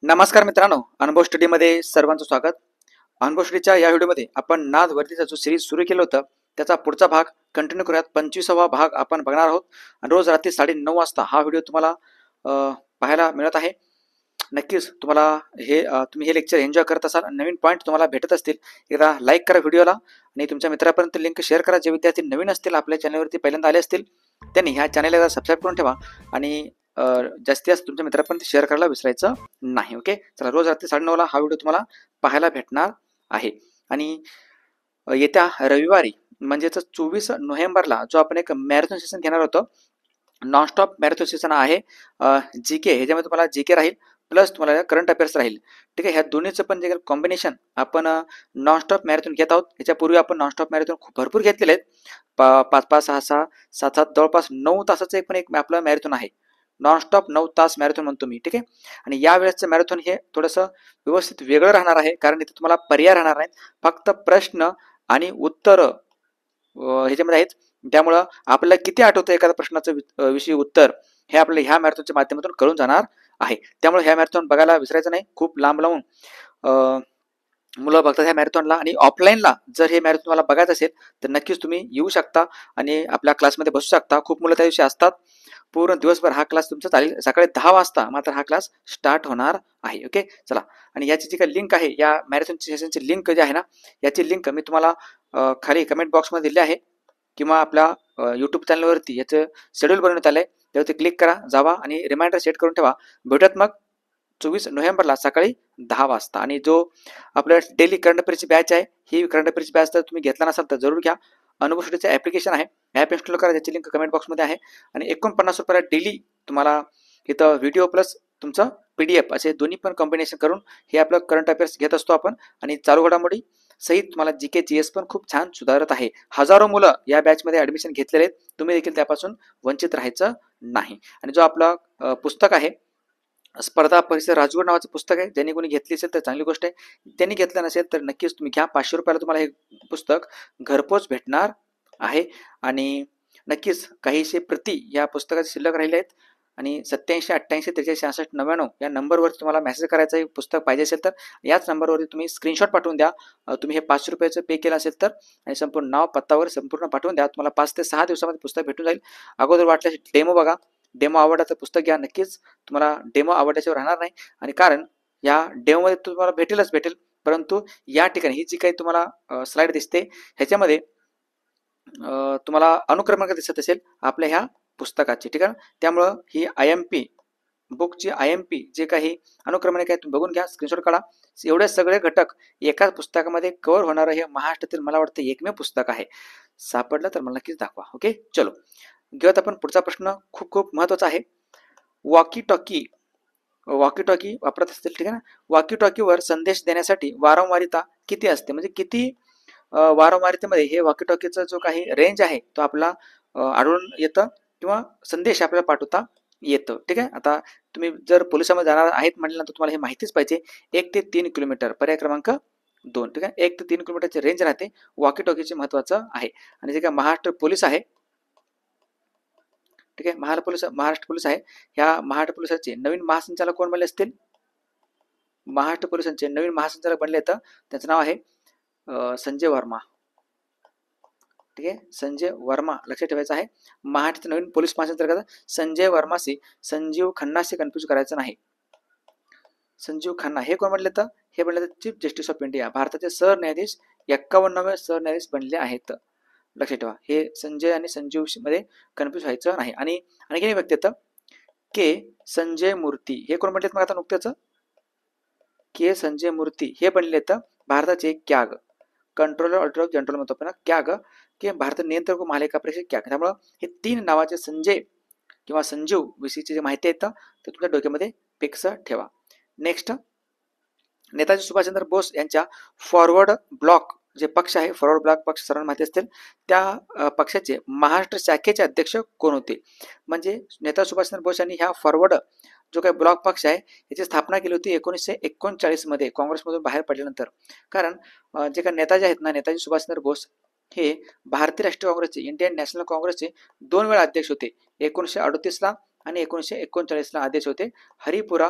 नमस्कार मित्रांनो, अनुभव स्टडीमध्ये सर्वांचं स्वागत. अनुभव स्टडीच्या या व्हिडिओमध्ये आपण नाद वर्दीचा जो सिरीज सुरू केलं होतं त्याचा पुढचा भाग कंटिन्यू करूयात. 25वा भाग आपण बघणार आहोत आणि रोज रात्री 9:30 वाजता हा व्हिडिओ तुम्हाला पाहायला मिळत आहे. नक्कीच तुम्ही हे लेक्चर एन्जॉय करत असाल, नवीन पॉईंट तुम्हाला भेटत असतील. एकदा लाईक करा व्हिडिओला आणि तुमच्या मित्रापर्यंत लिंक शेअर करा. जे विद्यार्थी नवीन असतील, आपल्या चॅनलवरती पहिल्यांदा आले असतील, त्यांनी ह्या चॅनलला सबस्क्राईब करून ठेवा आणि जास्तीत जास्त तुमच्या मित्रापर्यंत शेअर करायला विसरायचं नाही. ओके, चला, रोज रात्री 9:30ला हा व्हिडिओ तुम्हाला पाहायला भेटणार आहे. आणि येत्या रविवारी म्हणजेच 24 नोव्हेंबरला जो आपण एक मॅरेथॉन सेशन घेणार होतो, नॉनस्टॉप मॅरेथॉन सेशन आहे. जी के, ह्याच्यामध्ये तुम्हाला जी के राहील प्लस तुम्हाला करंट अफेअर्स राहील. ठीक आहे, ह्या दोन्हीचं पण जे कॉम्बिनेशन आपण नॉनस्टॉप मॅरेथॉन घेत आहोत. याच्यापूर्वी आपण नॉनस्टॉप मॅरेथॉन खूप भरपूर घेतलेले आहेत. 5-5, 6-6, 7-7, जवळपास 9 तासाचं एक आपलं मॅरेथॉन आहे. नॉनस्टॉप 9 तास मॅरेथॉन म्हणतो मी. ठीक आहे, आणि या वेळेसचं मॅरेथॉन हे थोडंसं व्यवस्थित वेगळं राहणार आहे, कारण इथे तुम्हाला पर्याय राहणार नाहीत, फक्त प्रश्न आणि उत्तर ह्याच्यामध्ये आहेत. त्यामुळं आपल्याला किती आठवतं एखाद्या प्रश्नाचं विषयी उत्तर हे आपल्याला ह्या मॅरेथॉनच्या माध्यमातून कळून जाणार आहे. त्यामुळे ह्या मॅरेथॉन बघायला विसरायचं नाही. खूप लांब लावून मुलं बघतात ह्या मॅरेथॉनला, आणि ऑफलाईनला जर हे मॅरेथॉन तुम्हाला बघायचं असेल तर नक्कीच तुम्ही येऊ शकता आणि आपल्या क्लासमध्ये बसू शकता. खूप मुलं त्या दिवशी असतात. पूर्ण दिवसभर हा क्लास तुमचा चालेल. सकाळी 10 वाजता मात्र हा क्लास स्टार्ट होणार आहे. ओके, चला, आणि याची जी काही लिंक आहे, या मॅरेथॉनची सेशनची लिंक जी आहे ना, याची लिंक मी तुम्हाला खाली कमेंट बॉक्समध्ये दिली आहे, किंवा आपल्या यूट्यूब चॅनलवरती याचं शेड्यूल बनवण्यात आलं आहे. त्यावरती क्लिक करा, जावा आणि रिमाइंडर सेट करून ठेवा. भेटत मग 24 नोव्हेंबरला सकाळी 10 वाजता. आणि जो आपल्या डेली करंट अफेअरची बॅच आहे, ही करंट अफेअरची बॅच जर तुम्ही घेतला नसाल तर जरूर घ्या. अनुभव स्टडीचं ॲप्लिकेशन आहे, ॲप इन्स्टॉल करा, त्याची लिंक कमेंट बॉक्समध्ये आहे. आणि 49 रुपयाला डेली तुम्हाला इथं व्हिडिओ प्लस तुमचं PDF असे दोन्ही पण कॉम्बिनेशन करून हे आपलं करंट अफेअर्स घेत असतो आपण. आणि चालू घडामोडी सहित तुम्हाला GK GS पण खूप छान सुधारत आहे. हजारो मुलं या बॅचमध्ये ॲडमिशन घेतलेले आहेत. तुम्ही देखील त्यापासून वंचित राहायचं नाही. आणि जो आपलं पुस्तक आहे, स्पर्धा परीक्षा राजगुरू नावाचं पुस्तक आहे, ज्यांनी कोणी घेतली असेल तर चांगली गोष्ट आहे. त्यांनी घेतलं नसेल तर नक्कीच तुम्ही घ्या. 500 रुपयाला तुम्हाला हे पुस्तक घरपोच भेटणार आहे. आणि नक्कीच काहीशे प्रती या पुस्तकाचे शिल्लक राहिले आहेत. आणि 87 88 43 66 99 या नंबरवरती तुम्हाला मेसेज करायचं आहे. पुस्तक पाहिजे असेल तर याच नंबरवरती तुम्ही स्क्रीनशॉट पाठवून द्या. तुम्ही हे 500 रुपयाचं पे केलं असेल तर, आणि संपूर्ण नाव पत्तावर संपूर्ण पाठवून द्या. तुम्हाला 5 ते 6 दिवसामध्ये पुस्तक भेटून जाईल. अगोदर वाटल्यास डेमो बघा, डेमो आवडला तर पुस्तक घ्या. नक्कीच तुम्हाला डेमो आवडल्याशिवाय राहणार नाही. आणि कारण या डेमोमध्ये तुम्हाला भेटेल, परंतु या ठिकाणी ही जी काही तुम्हाला स्लाइड दिसते ह्याच्यामध्ये तुम्हाला अनुक्रमांक दिसत असेल आपल्या ह्या पुस्तकाची. ठीक आहे, त्यामुळं ही IMP बुकची IMP जे काही अनुक्रमांक आहे तुम्ही बघून घ्या, स्क्रीनशॉट काढा. एवढे सगळे घटक एकाच पुस्तकामध्ये कव्हर होणारं हे महाराष्ट्रातील मला वाटतं एकमेव पुस्तक आहे. सापडलं तर मला नक्कीच दाखवा. ओके, चलो, घेऊयात आपण पुढचा प्रश्न. खूप खूप महत्वाचा आहे. वॉकी टॉकी वापरत असतील, ठीक आहे ना. वॉकी टॉकीवर संदेश देण्यासाठी वारंवारिता किती असते, म्हणजे किती वारंवारितेमध्ये हे वॉकी टॉकीचा जो काही रेंज आहे तो आपला आढळून येतं, किंवा संदेश आपल्याला पाठवता येतं. ठीक आहे, आता तुम्ही जर पोलिसांमध्ये जाणार आहेत म्हटल्यानंतर तुम्हाला हे माहितीच पाहिजे. 1 ते 3 किलोमीटर, पर्याय क्रमांक 2. ठीक आहे, 1 ते 3 किलोमीटरची रेंज राहते. वॉकी टॉकीचे महत्वाचं आहे. आणि जे काय महाराष्ट्र पोलीस आहे, ठीक आहे, महाराष्ट्र पोलीस आहे, ह्या महाराष्ट्र पोलिसांचे नवीन महासंचालक कोण बनले असतील? महाराष्ट्र पोलिसांचे नवीन महासंचालक बनले तर त्याचं नाव आहे संजय वर्मा. ठीक आहे, संजय वर्मा लक्षात ठेवायचं आहे. महाराष्ट्राचे नवीन पोलीस महासंचालक संजय वर्माशी संजीव खन्नाशी कन्फ्युज करायचं नाही. संजीव खन्ना हे कोण बनले तर? हे बनले तर चीफ जस्टिस ऑफ इंडिया, भारताचे सरन्यायाधीश 51वे सरन्यायाधीश बनले आहेत. लक्षात ठेवा, हे संजय आणि संजीव मध्ये कन्फ्युज व्हायचं नाही. आणि आणखी व्यक्ती येतं के संजय मूर्ती, हे कोण बनलेत मग आता नुकतेच? के संजय मूर्ती हे बनले तर भारताचे CAG, controller order of general म्हणतो आपण कॅग, की भारत नियंत्रक व महालेखा परीक्षक कॅग. त्यामुळं हे 3 नावाचे संजय किंवा संजीव विषयीची जी माहिती येतं ते तुमच्या डोक्यामध्ये फिक्स ठेवा. नेक्स्ट, नेताजी सुभाषचंद्र बोस यांच्या फॉरवर्ड ब्लॉक जे पक्ष आहे, फॉरवर्ड ब्लॉक पक्ष सर्वांना माहिती असतील, त्या पक्षाचे महाराष्ट्र शाखेचे अध्यक्ष कोण होते? म्हणजे नेताजी सुभाषचंद्र बोस यांनी ह्या फॉरवर्ड जो काही ब्लॉक पक्ष आहे याची स्थापना केली होती 1939 मध्ये काँग्रेसमधून बाहेर पडल्यानंतर. कारण जे काही नेताजी आहेत ना, नेताजी सुभाषचंद्र बोस हे भारतीय राष्ट्रीय काँग्रेसचे, इंडियन नॅशनल काँग्रेसचे 2 वेळा अध्यक्ष होते. 1938 ला आणि 1939 ला अध्यक्ष होते. हरिपुरा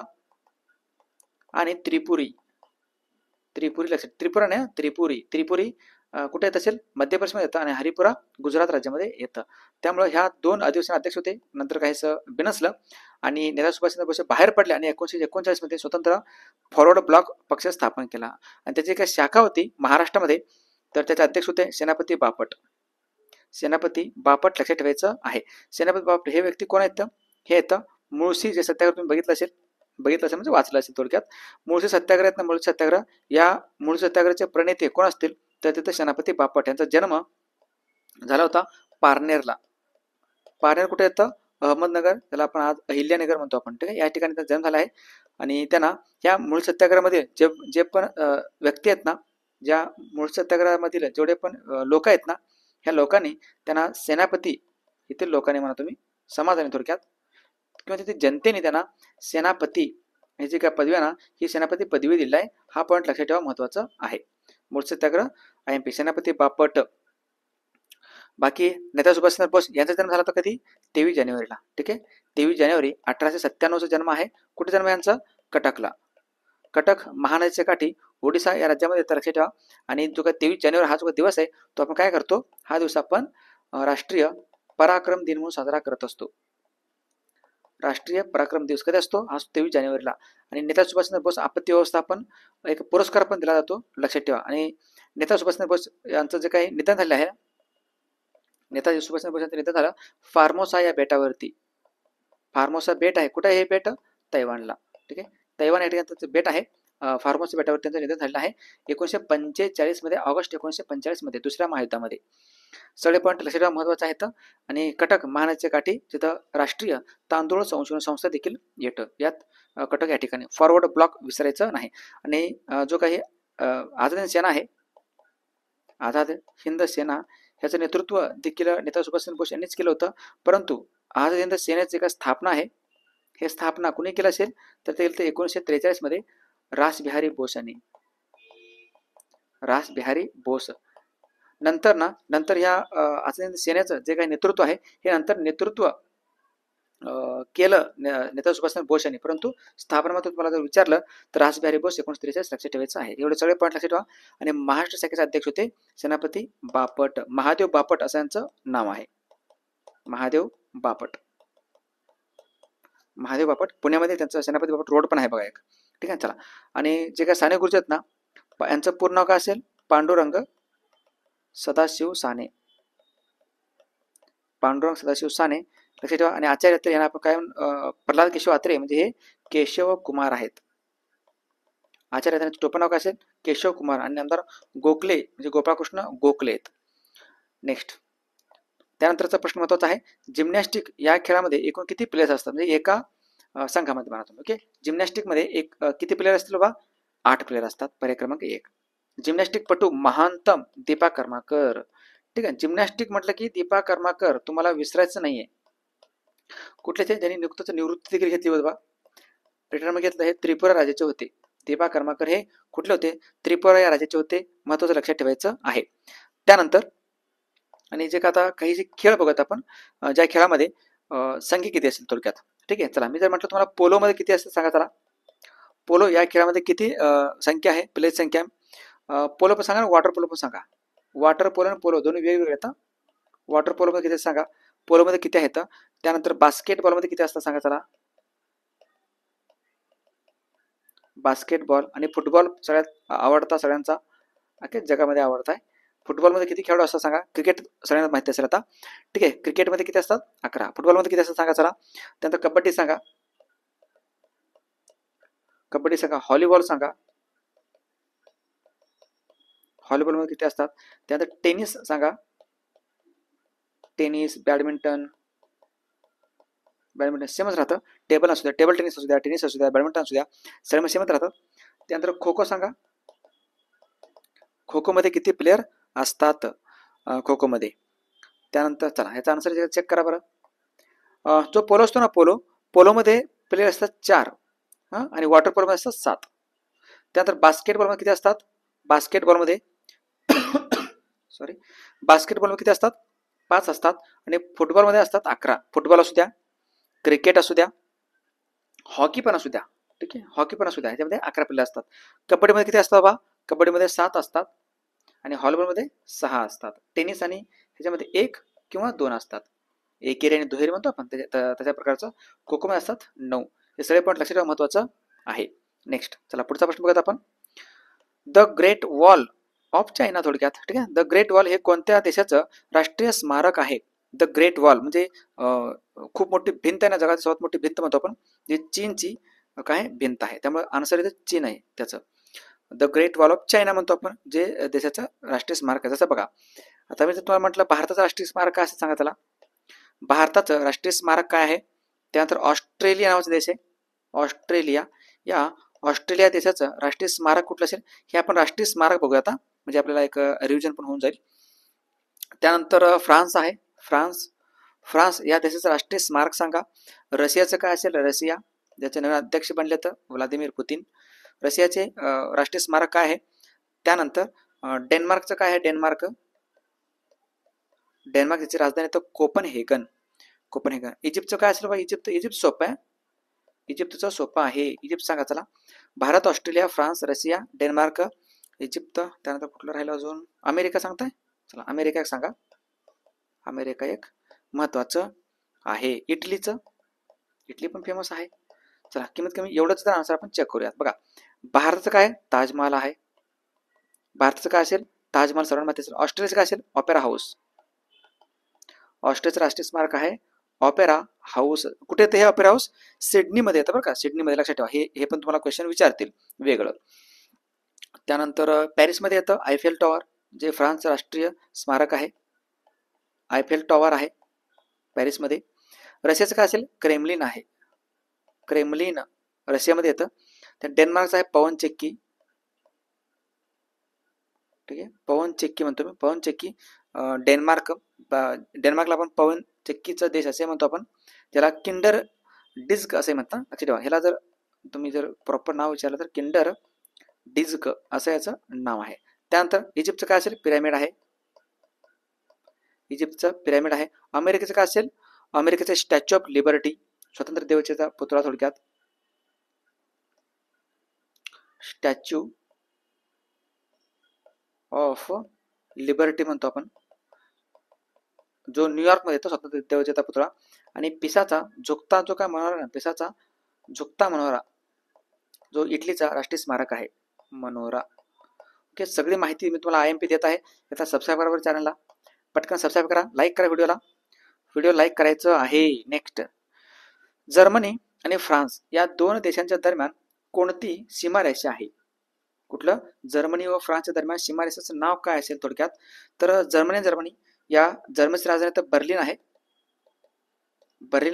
आणि त्रिपुरी. त्रिपुरी लक्षात, त्रिपुरा नाही, त्रिपुरी. त्रिपुरी कुठे येत असेल, मध्य प्रदेशमध्ये येतं आणि हरिपुरा गुजरात राज्यामध्ये येतं. त्यामुळे ह्या 2 अधिवेशन अध्यक्ष होते. नंतर काहीसं बिनसलं आणि नेताजी सुभाषचंद्र बोस बाहेर पडले आणि 1939 मध्ये स्वतंत्र फॉरवर्ड ब्लॉक पक्ष स्थापन केला. आणि त्याची काही शाखा होती महाराष्ट्रामध्ये, तर त्याचे अध्यक्ष होते सेनापती बापट. सेनापती बापट लक्षात ठेवायचं आहे. सेनापती बापट हे व्यक्ती कोण आहेत, हे येतं मुळशी, जे सत्याग्रह तुम्ही बघितलं असेल म्हणजे वाचलं असेल थोडक्यात. मुळशी सत्याग्रह आहेत ना, मुळशी सत्याग्रह, या मुळशी सत्याग्रहाचे प्रणेते कोण असतील, तर तिथे सेनापती बापट यांचा जन्म झाला होता पारनेरला. पारनेर कुठे येतं, अहमदनगर, त्याला आपण आज अहिल्यानगर म्हणतो आपण, ठीक आहे. या ठिकाणी त्यांचा जन्म झाला आहे. आणि त्यांना या मूळ सत्याग्रहामध्ये जे पण व्यक्ती आहेत ना, ज्या मूळ सत्याग्रहामधील जेवढे पण लोक आहेत ना, ह्या लोकांनी त्यांना सेनापती, इथे लोकांनी म्हणा तुम्ही, समाजाने थोडक्यात, किंवा तिथे जनतेने त्यांना सेनापती ही जी काय पदवी आहे ना, ही सेनापती पदवी दिली आहे. हा पॉईंट लक्षात ठेवा, महत्वाचा आहे. मूळ सत्याग्रह IMP सेनापती बापट. बाकी नेताजी सुभाषचंद्र बोस यांचा जन्म झाला होता कधी, 23 जानेवारीला, ठीक आहे. 23 जानेवारी 1897 चा जन्म आहे. कुठे जन्म आहे यांचा, कटकला. कटक महानदीच्या काठी ओडिसा या राज्यामध्ये येतं, लक्षात ठेवा. आणि जो काय 23 जानेवारी हा जो दिवस आहे, तो आपण काय करतो, हा दिवस आपण राष्ट्रीय पराक्रम दिन म्हणून साजरा करत असतो. राष्ट्रीय पराक्रम दिवस कधी असतो, हा 23 जानेवारीला. आणि नेताजी सुभाषचंद्र बोस आपत्ती व्यवस्थापन एक पुरस्कार पण दिला जातो, लक्षात ठेवा. आणि नेताजी सुभाषचंद्र बोस यांचं जे काही निधन झाले आहे, नेताजी सुभाषचंद्र बोस यांचं निधन झालं फार्मोसा या बेटावरती. फार्मोसा बेट आहे, कुठे आहे हे बेट, तैवानला, ठीक आहे. तैवान या ठिकाणी त्याचं बेट आहे. फार्मोसा बेटावर त्यांचं निधन झालेलं आहे 1945 मध्ये, ऑगस्ट 1945 मध्ये, दुसऱ्या महायुद्धामध्ये. सगळे पॉईंट लक्षात ठेवा, महत्वाचे आहेत. आणि कटक महानदीच्या काठी जिथं राष्ट्रीय तांदूळ संशोधन संस्था देखील येतं, यात कटक या ठिकाणी. फॉरवर्ड ब्लॉक विसरायचं नाही. आणि जो काही आझाद हिंद सेना आहे, आझाद हिंद सेना ह्याचं नेतृत्व देखील नेताजी सुभाषचंद्र बोस यांनीच केलं होतं. परंतु आझाद हिंद सेनेची एक स्थापना आहे, हे स्थापना कुणी केलं असेल, तर ते 1943 मध्ये रासबिहारी बोस यांनी. रासबिहारी बोस. नंतर ह्या आझाद हिंद सेनेचं जे काही नेतृत्व आहे, हे नंतर नेतृत्व केलं नेताजी सुभाषचंद्र बोस यांनी. परंतु स्थापनामध्ये तुम्हाला जर विचारलं तर रासबिहारी बोस 1943 लक्षात ठेवायचं आहे. एवढे सगळे पॉईंट लक्षात ठेवा. आणि महाराष्ट्र शाखेचे अध्यक्ष होते सेनापती बापट, महादेव बापट असं यांचं नाव आहे. महादेव बापट. महादेव बापट, पुण्यामध्ये त्यांचं सेनापती बापट रोड पण आहे बघा एक, ठीक आहे. चला, आणि जे काही साने गुरुजी आहेत ना, यांचं पूर्ण नाव काय असेल, पांडुरंग सदाशिव साने. पांडुरंग सदाशिव साने लक्षात ठेवा. आणि आचार्य यांना आपण काय, प्रल्हाद केशव आत्रे, म्हणजे हे केशव कुमार आहेत. आचार्य त्यांचं टोपण नाव काय असेल, केशव कुमार. आणि आमदार गोखले म्हणजे गोपाळकृष्ण गोखले आहेत. नेक्स्ट, त्यानंतरचा प्रश्न महत्वाचा आहे, जिम्नॅस्टिक या खेळामध्ये एकूण किती प्लेयर्स असतात, म्हणजे एका संघामध्ये म्हणा तुम्ही, ओके. जिम्नॅस्टिक मध्ये किती प्लेयर असतील बाबा, 8 प्लेयर असतात. पर्याय क्रमांक 1. जिम्नॅस्टिक पटू महानतम दीपा कर्माकर, ठीक आहे. जिम्नॅस्टिक म्हटलं की दीपा कर्माकर तुम्हाला विसरायचं नाहीये. कुठले ते, ज्यांनी नुकतंच निवृत्ती देखील घेतली होती बा, रिटायरमेंट घेतलं, हे त्रिपुरा राज्याचे होते. दीपा कर्माकर हे कुठले होते, त्रिपुरा या राज्याचे होते. महत्वाचं लक्षात ठेवायचं आहे. त्यानंतर आणि जे का आता काही जे खेळ बघत आपण, ज्या खेळामध्ये संख्या किती असेल थोडक्यात, ठीक आहे. चला, मी जर म्हटलं तुम्हाला पोलो मध्ये किती असते सांगा. चला, पोलो या खेळामध्ये किती संख्या आहे, प्लेयर संख्या. पोलो पण सांगा, वॉटर पोलो पण सांगा. वॉटर पोलो आणि पोलो दोन्ही वेगवेगळे आहेत. वॉटर पोलो मध्ये किती सांगा, पोलो मध्ये किती आहेत. त्यानंतर बास्केटबॉल मध्ये किती असतात सांगा. चला, बास्केटबॉल आणि फुटबॉल सगळ्यात आवडता सगळ्यांचा, ओके, जगामध्ये आवडता आहे. फुटबॉलमध्ये किती खेळाडू असतात सांगा. क्रिकेट सगळ्यांना माहिती असेल आता, ठीक आहे. क्रिकेटमध्ये किती असतात, 11. फुटबॉलमध्ये किती असतात सांगा. चला, त्यानंतर कबड्डी सांगा, कबड्डी सांगा. व्हॉलीबॉल सांगा, व्हॉलीबॉलमध्ये किती असतात. त्यानंतर टेनिस सांगा, टेनिस, बॅडमिंटन सेमच राहतं. टेबल असू द्या, टेबल टेनिस असू द्या, टेनिस असू द्या, बॅडमिंटन असू द्या, सर्व सेमच राहतं. त्यानंतर खो खो सांगा, खो खो मध्ये किती प्लेयर असतात खो खो मध्ये. त्यानंतर चला, ह्याचा आन्सर चेक करा बरं. जो पोलो असतो ना, पोलो मध्ये प्लेयर असतात 4, आणि वॉटर पोलो मध्ये असतात 7. त्यानंतर बास्केटबॉल मध्ये किती असतात, बास्केटबॉलमध्ये सॉरी, बास्केटबॉलमध्ये किती असतात, 5 असतात. आणि फुटबॉलमध्ये असतात 11. फुटबॉल असू द्या, क्रिकेट असू द्या, हॉकी पण असू द्या, ठीक आहे. हॉकी पण असू द्या, ह्याच्यामध्ये 11 प्लेयर असतात. कबड्डीमध्ये किती असतात बाबा? कबड्डीमध्ये 7 असतात आणि व्हॉलीबॉलमध्ये 6 असतात. टेनिस आणि ह्याच्यामध्ये 1 किंवा 2 असतात. एकेरी आणि दुहेरी म्हणतो आपण तशा प्रकारचं. खो खोमध्ये असतात 9. हे सगळे पॉईंट लक्षात ठेवा, महत्त्वाचं आहे. नेक्स्ट चला पुढचा प्रश्न बघूयात आपण. The great wall of China थोडक्यात. ठीक आहे. द ग्रेट वॉल हे कोणत्या देशाचं राष्ट्रीय स्मारक आहे? द ग्रेट वॉल म्हणजे खूप मोठी भिंत आहे ना, जगाची सर्वात मोठी भिंत म्हणतो आपण, जी चीनची काय भिंत आहे. त्यामुळे आन्सर इथे चीन आहे त्याचं. The great wall of China म्हणतो आपण, जे देशाचं राष्ट्रीय स्मारक आहे. जसं बघा, आता मी जर तुम्हाला म्हटलं भारताचं राष्ट्रीय स्मारक काय असं सांगा त्याला. भारताचं राष्ट्रीय स्मारक काय आहे? त्यानंतर ऑस्ट्रेलिया नावाचा देश आहे. ऑस्ट्रेलिया, या ऑस्ट्रेलिया देशाचं राष्ट्रीय स्मारक कुठलं असेल हे आपण राष्ट्रीय स्मारक बघूया आता, म्हणजे आपल्याला एक रिव्हिजन पण होऊन जाईल. त्यानंतर फ्रान्स आहे. फ्रान्स या देशाचं राष्ट्रीय स्मारक सांगा. रशियाचं काय असेल? रशिया, ज्याचे नवीन अध्यक्ष बनले तर व्लादिमीर पुतिन. रशियाचे राष्ट्रीय स्मारक काय आहे? त्यानंतर डेन्मार्कचं काय आहे? डेन्मार्क याची राजधानी तर कोपनहेगन. इजिप्तचं काय असेल? इजिप्त सोपं आहे. इजिप्तचं सोपं आहे. इजिप्त सांगा चला. Bharat, Australia, France, Russia, Denmark, Egypt. त्यानंतर कुठलं राहिलं अजून? अमेरिका सांगताय. चला अमेरिका एक सांगा. अमेरिका एक महत्वाचं आहे. इटली पण फेमस आहे. चला कमीत कमी एवढंच तर आन्सर आपण चेक करूयात. बघा, भारताचं काय? ताजमहाल आहे. भारताचं काय असेल? ताजमहाल सर्वांना माहिती असेल. ऑस्ट्रेलियाचं काय असेल? Opera house. ऑस्ट्रेलियाचं राष्ट्रीय स्मारक आहे ऑपेरा हाऊस. कुठे येतं हे ऑपेरा हाऊस? सिडनीमध्ये येतं बरं का. सिडनीमध्ये लक्षात ठेवा. हे पण तुम्हाला क्वेश्चन विचारतील वेगळं. त्यानंतर पॅरिसमध्ये येतं आयफेल टॉवर, जे फ्रान्सचं राष्ट्रीय स्मारक आहे. आयफेल टॉवर आहे पॅरिसमध्ये. रशियाचं काय असेल? क्रेमलिन आहे. क्रेमलिन रशियामध्ये येतं. त्या डेन्मार्कचं आहे पवनचक्की. ठीक आहे, पवनचक्की म्हणतो मी, पवनचक्की. डेन्मार्कला आपण पवनचक्कीचा देश असे म्हणतो आपण, ज्याला किंडर डिस्क असे म्हणतात. लक्षात ठेवा, ह्याला जर तुम्ही जर प्रॉपर नाव विचारलं तर किंडर डिस्क असं याचं नाव आहे. त्यानंतर इजिप्तचं काय असेल? पिरॅमिड आहे. इजिप्तचं पिरॅमिड आहे. अमेरिकेचं काय असेल? अमेरिकेचं स्टॅच्यू ऑफ लिबर्टी, स्वतंत्र देवतेचा पुतळा थोडक्यात. स्टॅच्यू ऑफ लिबर्टी म्हणतो आपण, जो न्यूयॉर्क मध्ये येतो, स्वतंत्र देवतेचा पुतळा. आणि पिसाचा झुकता जो काय मनोरा, पिसाचा झुकता मनोरा, जो इटलीचा राष्ट्रीय स्मारक आहे, मनोरा. ओके, सगळी माहिती मी तुम्हाला IMP देत आहे. याचा सबस्क्राईब करा चॅनलला, पटकन सबस्क्राईब करा, लाईक करा व्हिडिओ लाईक करायचं आहे. नेक्स्ट, जर्मनी आणि फ्रान्स या दोन देशांच्या दरम्यान कोणती सीमारेषा आहे? कुठलं? जर्मनी व फ्रान्सच्या दरम्यान सीमारेषेचं नाव काय असेल थोडक्यात? तर जर्मनी या जर्मनीची राजधानी तर बर्लिन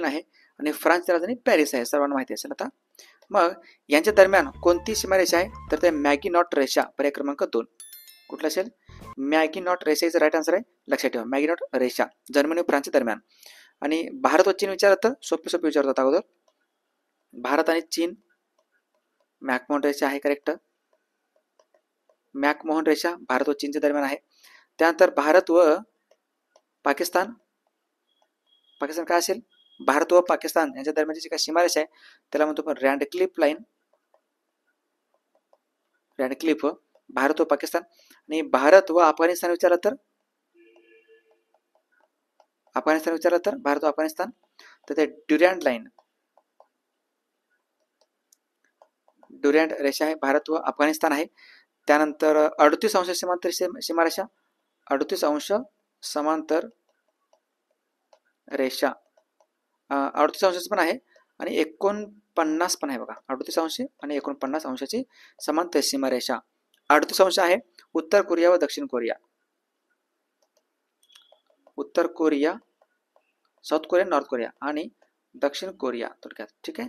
आहे आणि फ्रान्सची राजधानी पॅरिस आहे, सर्वांना माहिती असेल. आता मग यांच्या दरम्यान कोणती सीमारेषा आहे? तर ते मॅगिनॉट रेषा, पर्याय क्रमांक 2. कुठलं असेल? मॅगिनॉट रेषा इज राईट आन्सर आहे. लक्षात ठेवा, मॅगिनॉट रेषा जर्मनी व फ्रान्सच्या दरम्यान. आणि भारत व चीन विचारत तर सोपे विचारतात अगोदर. भारत आणि चीन, मॅकमोहन रेषा आहे करेक्ट. मॅकमोहन रेषा भारत व चीनच्या दरम्यान आहे. त्यानंतर भारत व पाकिस्तान काय असेल? भारत व पाकिस्तान यांच्या दरम्यानची जी काही सीमारेषा आहे त्याला म्हणतो आपण रँडक्लिफ लाईन. रँडक्लिफ, भारत व पाकिस्तान. आणि भारत व अफगाणिस्तान विचारलं तर भारत व अफगाणिस्तान, तर ते ड्युरँड रेषा आहे, भारत व अफगाणिस्तान आहे. त्यानंतर 38 अंश समांतर सीमारेषा, 38 अंश समांतर रेषा, 38 अंशाची पण आहे आणि 49 पण आहे बघा. 38 अंश आणि 49 अंशाची समांतर सीमारेषा. 38 अंश आहे उत्तर कोरिया व दक्षिण कोरिया. उत्तर Korea, south Korea, north Korea आणि दक्षिण कोरिया थोडक्यात. ठीक आहे.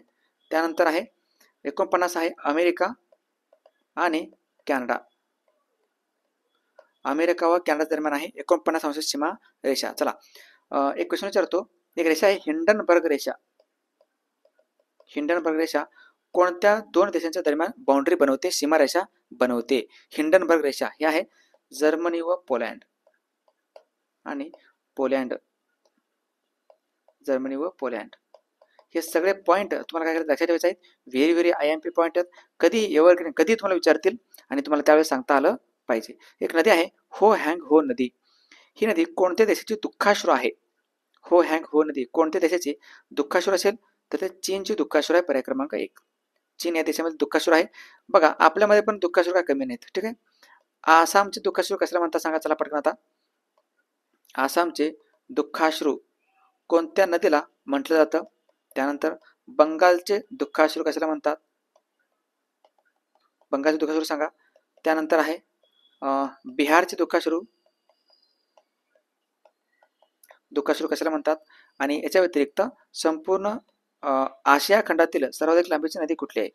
त्यानंतर आहे 49 आहे अमेरिका आणि कॅनडा. अमेरिका व कॅनडा दरम्यान आहे 49 अंश सीमा रेषा. चला एक क्वेश्चन विचारतो. एक रेषा आहे हिंडनबर्ग रेषा कोणत्या दोन देशांच्या दरम्यान बाउंड्री बनवते, सीमारेषा बनवते? हिंडनबर्ग रेषा ही आहे जर्मनी व पोलंड आणि जर्मनी व पोलंड हे सगळे पॉईंट तुम्हाला काय करायचं लक्षात ठेवायचे आहेत. व्हेरी व्हेरी IMP पॉईंट आहेत. कधी एव्हरग्रीन कधी तुम्हाला विचारतील आणि तुम्हाला त्यावेळेस सांगता आलं पाहिजे. एक नदी आहे हो हँग हो नदी. ही नदी कोणत्या देशाची दुःखाश्रू आहे? हो हँग हो नदी कोणत्या देशाची दुःखाश्रू असेल तर ते चीनची दुःखाश्रू आहे. पर्याय क्रमांक 1. चीन या देशामध्ये दुःखाश्रू आहे. बघा आपल्यामध्ये पण दुःखाश्रू काय कमी नाहीत. ठीक आहे. आसामचे दुःखाश्रू कशाला म्हणतात सांगा चला पटकन आता. आसामचे दुःखाश्रू कोणत्या नदीला म्हटलं जातं? त्यानंतर बंगालचे दुःखाश्रू कशाला म्हणतात? बंगालचे दुःखाश्रू सांगा. त्यानंतर आहे बिहारचे दुःखाश्रू कशाला म्हणतात? आणि याच्या व्यतिरिक्त संपूर्ण आशिया खंडातील सर्वाधिक लांबीची नदी कुठली आहे?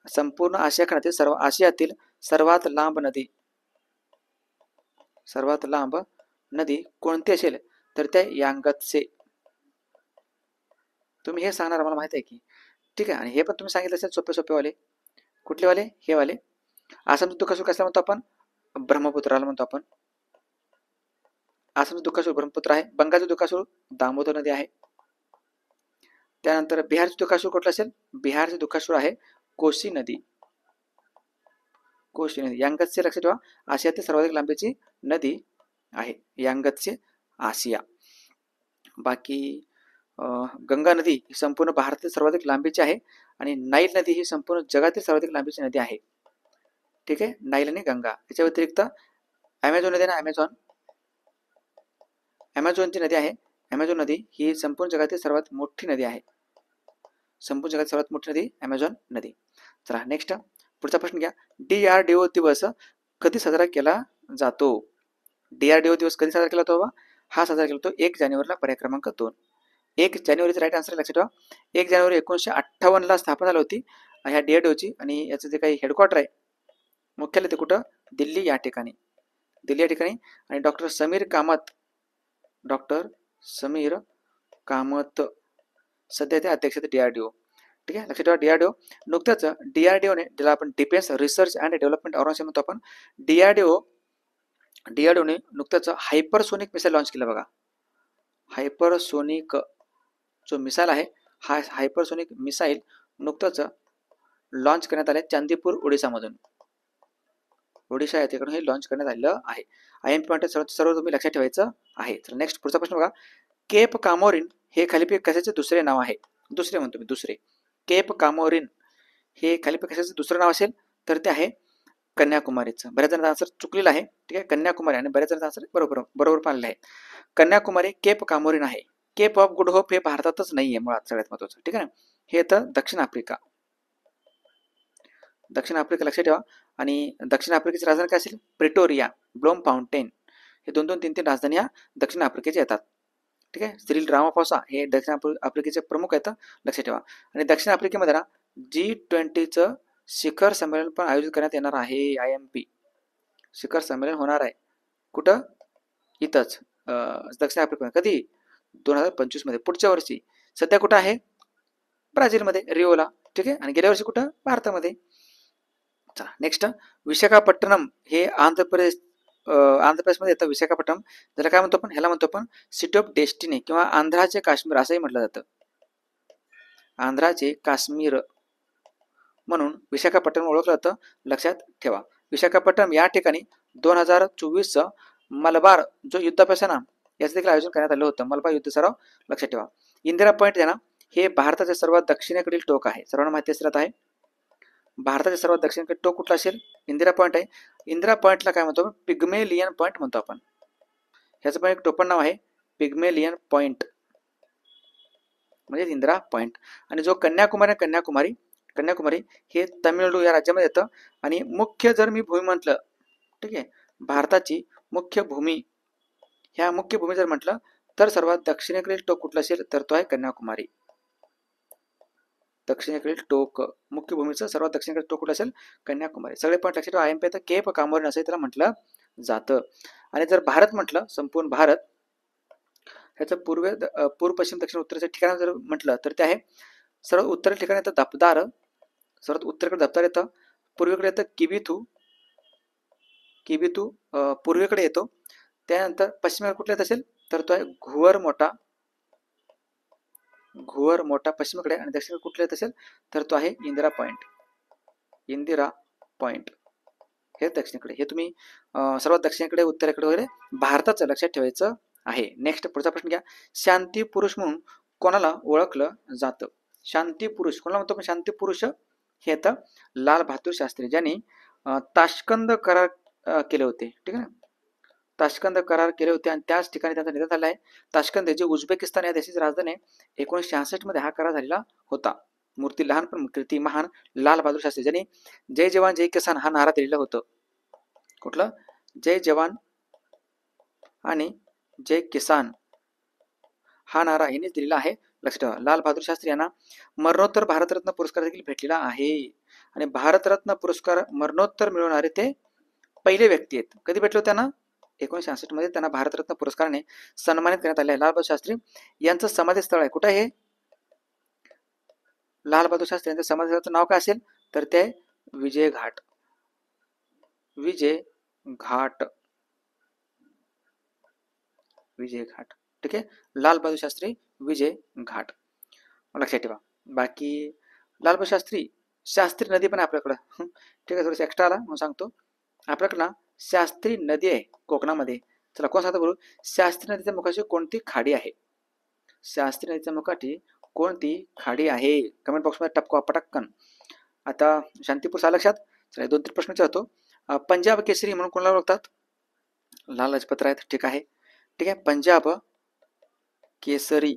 संपूर्ण आशिया खंडातील आशियातील सर्वात लांब नदी कोणती असेल तर त्या यांगत्से. तुम्ही हे सांगणार मला माहित आहे की. ठीक आहे. आणि हे पण तुम्ही सांगितलं असेल सोपे वाले. कुठले वाले? हे वाले. आसामचे दुःखाश्रू कशाला म्हणतो आपण? ब्रह्मपुत्राला म्हणतो आपण. आसामचे दुःखाश्रू ब्रह्मपुत्र आहे. बंगालचे दुःखाश्रू दामोदर नदी आहे. त्यानंतर बिहारचे दुःखाश्रू कुठलं असेल? बिहारचे दुःखाश्रू आहे कोसी नदी. यांगत्से लक्षात ठेवा. आशियातील सर्वाधिक लांबीची नदी आहे यांगत्से आशिया. बाकी गंगा नदी ही संपूर्ण भारतातील सर्वाधिक लांबीची आहे आणि नाईल नदी ही संपूर्ण जगातील सर्वाधिक लांबीची नदी आहे. ठीक आहे. नाईल आणि गंगा. याच्या व्यतिरिक्त ॲमेझॉन नदी ना ॲमेझॉनची नदी आहे. ॲमेझॉन नदी ही संपूर्ण जगातील सर्वात मोठी नदी आहे. संपूर्ण जगातील सर्वात मोठी नदी ॲमेझॉन नदी. चला नेक्स्ट पुढचा प्रश्न घ्या. DRDO दिवस कधी साजरा केला जातो? DRDO दिवस कधी साजरा केला जातो? हा साजरा केला जातो 1 जानेवारीला. पर्याय क्रमांक 2. 1 जानेवारीचा राईट आन्सर लक्षात ठेवा. 1 जानेवारी 1958 ला स्थापना झाली होती ह्या DRDOची. आणि याचं जे काही हेडक्वार्टर आहे मुख्यालय ते कुठं? दिल्ली या ठिकाणी. आणि डॉक्टर समीर कामत सध्या ते अध्यक्ष आहेत DRDO. ठीक आहे. लक्षात ठेवा DRDO. नुकत्याच DRDOने ज्याला आपण defence research and development organisation म्हणतो आपण. DRDOने नुकत्याच हायपरसोनिक मिसाईल लॉन्च केलं बघा. हायपरसोनिक जो मिसाईल आहे हा हायपरसोनिक मिसाईल नुकतंच लॉन्च करण्यात आले चांदीपूर ओडिसामधून. ओडिशा या ठिकाणी हे लॉन्च करण्यात आलेलं आहे. IMP पॉईंट सर्व तुम्ही लक्षात ठेवायचं आहे. तर नेक्स्ट पुढचा प्रश्न बघा. केप कामोरिन हे खालीपैकी कशाचे दुसरे नाव आहे? दुसरे म्हणतो मी दुसरे. केप कामोरिन हे खालीपैकी कशाचे दुसरं नाव असेल तर ते आहे कन्याकुमारीचं. बऱ्याच जणांचा आन्सर चुकलेला आहे. ठीक आहे. कन्याकुमारी. आणि बऱ्याच जणांचा आन्सर बरोबर पाहिलेला आहे. कन्याकुमारी केप कामोरिन आहे. केप ऑफ गुड होप हे भारतातच नाहीये मुळात सगळ्यात महत्वाचं. ठीक आहे. हे तर दक्षिण आफ्रिका लक्षात ठेवा. आणि दक्षिण आफ्रिकेची राजधानी काय असेल? Pretoria, Blom fountain. हे 2-3 राजधानी ह्या दक्षिण आफ्रिकेचे येतात. ठीक आहे. सिरिल रामाफोसा हे दक्षिण आफ्रिकेचे प्रमुख आहेत. लक्षात ठेवा. आणि दक्षिण आफ्रिकेमध्ये ना G20चं शिखर संमेलन पण आयोजित करण्यात येणार आहे. IMP शिखर संमेलन होणार आहे. कुठं? इथंच दक्षिण आफ्रिकेमध्ये. कधी? 2025 मध्ये, पुढच्या वर्षी. सध्या कुठं आहे? ब्राझीलमध्ये, रिओला. ठीक आहे. आणि गेल्या वर्षी कुठं? भारतामध्ये. चला नेक्स्ट. विशाखापट्टणम हे आंध्र प्रदेशमध्ये येतं. विशाखापट्टणम ज्याला काय म्हणतो आपण? ह्याला म्हणतो आपण सिटी ऑफ डेस्टिनी किंवा आंध्राचे काश्मीर असंही म्हटलं जातं. आंध्राचे काश्मीर म्हणून विशाखापट्टणम ओळखलं जातं. लक्षात ठेवा. विशाखापट्टणम या ठिकाणी 2024 मलबार जो युद्धाभ्यास आहे ना याचं देखील आयोजन करण्यात आलं होतं. मलबार युद्ध सराव. लक्षात ठेवा. इंदिरा पॉईंट आहे ना हे भारताचे सर्वात दक्षिणेकडील टोक आहे. सर्वांना माहिती असत आहे. भारताचे सर्वात दक्षिणेकडील टोक कुठलं असेल? इंदिरा पॉईंट आहे. इंदिरा पॉईंटला काय म्हणतो? पिग्मेलियन पॉईंट म्हणतो आपण. ह्याचं पण एक टोपण नाव आहे पिग्मेलियन पॉईंट म्हणजे इंदिरा पॉईंट. आणि जो कन्याकुमारी हे तमिळनाडू या राज्यामध्ये येतं. आणि मुख्य जर मी भूमी म्हटलं, ठीक आहे, भारताची मुख्य भूमी, ह्या मुख्य भूमी जर म्हटलं तर सर्वात दक्षिणेकडील टोक कुठलं असेल तर तो आहे कन्याकुमारी. दक्षिणेकडील टोक मुख्य भूमीचं सर्वात दक्षिणेकडील टोक कुठलं असेल? कन्याकुमारी. सगळे पॉईंट लक्षात ठेवा. IMP तर केप कामोरिन असं त्याला म्हटलं जातं. आणि जर भारत म्हटलं, संपूर्ण भारत ह्याचं पूर्व पश्चिम दक्षिण उत्तरेचं ठिकाण जर म्हटलं तर ते आहे सर्वात उत्तर ठिकाण येतं दपदार. सर्वात उत्तरेकडे दपदार येतं. पूर्वेकडे येतं किबिथू पूर्वेकडे येतो. त्यानंतर पश्चिमेकडे कुठले येत असेल तर तो आहे घुवर मोठा. घुवर मोठा पश्चिमेकडे आणि दक्षिणेकडे कुठले येत असेल तर तो आहे इंदिरा पॉइंट. इंदिरा पॉइंट हे दक्षिणेकडे. हे तुम्ही सर्वात दक्षिणेकडे उत्तरेकडे वगैरे भारताचं लक्षात ठेवायचं आहे. नेक्स्ट पुढचा प्रश्न घ्या. शांती पुरुष म्हणून कोणाला ओळखलं जातं? शांती पुरुष कोणाला म्हणतो पण शांती पुरुष हे तर लाल बहादूर शास्त्री, ज्यांनी ताशकंद करार केले होते. ठीक आहे ना, ताशकंद करार केले होते आणि त्याच ठिकाणी त्यांचं निधन झालं आहे. ताशकंद जे उझबेकिस्तान या देशाची राजधानी आहे. 1966 मध्ये हा करार झालेला होता. मूर्ती लहान पण कीर्ती महान. लाल बहादूर शास्त्री ज्यांनी जय जवान जय किसान हा नारा दिलेला होतं. कुठलं? जय जवान आणि जय किसान हा नारा यांनीच दिलेला आहे. लक्षात ठेवा. लाल बहादूर शास्त्री यांना मरणोत्तर भारतरत्न पुरस्कार देखील भेटलेला आहे. आणि भारतरत्न पुरस्कार मरणोत्तर मिळवणारे ते पहिले व्यक्ती आहेत. कधी भेटलो त्यांना? 1966 मध्ये त्यांना भारतरत्न पुरस्काराने सन्मानित करण्यात आले. लाल बहादूर शास्त्री यांचं समाधी स्थळ आहे. कुठे आहे? लाल बहादूर शास्त्री यांच्या समाधी स्थळाचं नाव काय असेल तर ते विजय घाट. विजय घाट. विजय घाट. ठीक आहे. लाल बहादूर शास्त्री विजय घाट लक्षात ठेवा. बाकी लाल बहादूर शास्त्री शास्त्री नदी पण आहे आपल्याकडं. ठीक आहे, थोडंसं एक्स्ट्रा आला म्हणून सांगतो. आपल्याकडं ना शास्त्री नदी आहे कोकणामध्ये. चला कोण सांगतो बोलू. शास्त्री नदीच्या मुखाशी कोणती खाडी आहे? शास्त्री नदीच्या मुखाशी कोणती खाडी आहे? कमेंट बॉक्समध्ये टपकवा पटक्कन. आता शांतीपूर लक्षात. चला 2-3 प्रश्न विचारतो. पंजाब केसरी म्हणून कोणाला ओळखतात? लाल लजपत राय. ठीक आहे. ठीक आहे, पंजाब केसरी.